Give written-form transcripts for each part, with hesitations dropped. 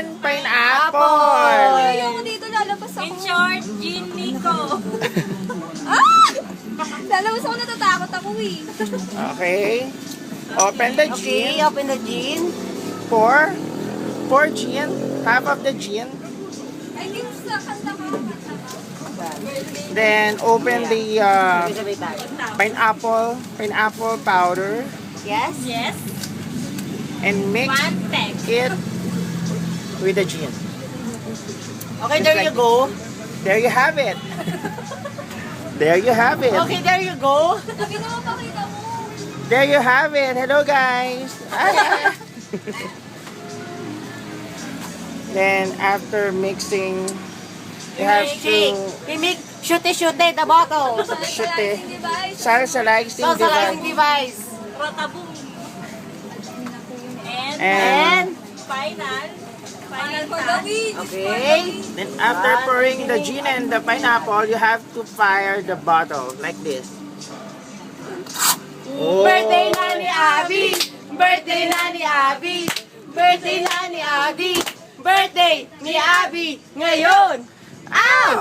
and pineapple. Ayoko dito, lalabas ako. In short, Gin Nico. Ah! Lalabas ako, natatakot ako eh. Okay. Open the Okay, gin. open the gin. Pour gin. Half of the gin. Ay, dito sa kanta ko. Then open the Sabay tayo. pineapple powder Yes? Yes. and mix One peck. it with the gin. Okay, there you go. There you have it. There you have it. Okay, there you go. Sabi na mapakita mo. There you have it. Hello guys. Hi. Then after mixing, you have to We make shoot the bottle. shoot it. Device. Salsalizing Socializing device. device. Rotaboom. And, And final For the touch. weed. Okay. then after pouring the gin and the pineapple, you have to fire the bottle like this. Oh. Birthday na ni Abby! Birthday na ni Abby! Birthday na ni Abby! Birthday ni Abby ngayon! Ow!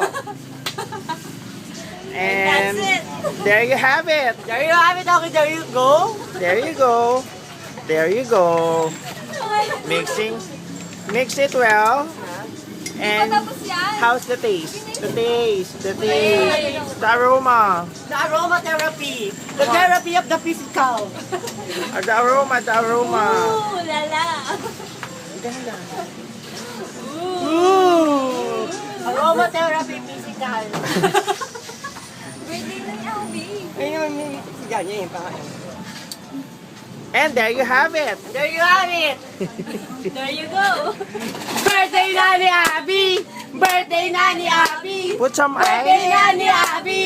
And That's it. there you have it. There you have it. Okay, there you go. There you go. There you go. Mix it well. And Tapos yan. how's the taste? The taste. The aroma. The aromatherapy. The therapy of the physical. The aroma. Ooh, lala. Ooh! Aromatherapy physical. Birthday na ni Abby. Ayun, yan yung pangalan. And there you have it. There you have it. There you go. Birthday na ni Abby! Birthday na ni Abby! Put some Birthday ice. na ni Abby!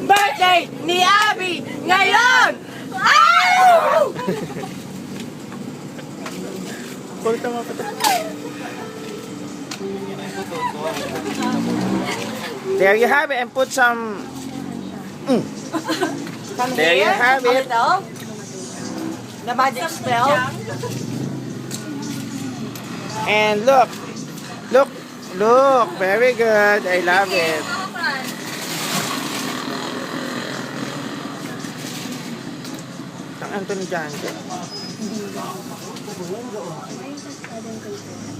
Birthday ni Abby! Ngayon! Ow! Pulta mo pa. There you have it. And put some. There you have it. Ito? The magic spell? And look. Very good. I love it. Mga Fran. Ang Anthony John.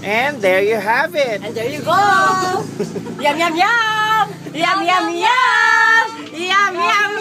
And there you have it. And there you go! Yum, yum, yum! Yum, yum, yum! Yum, yum,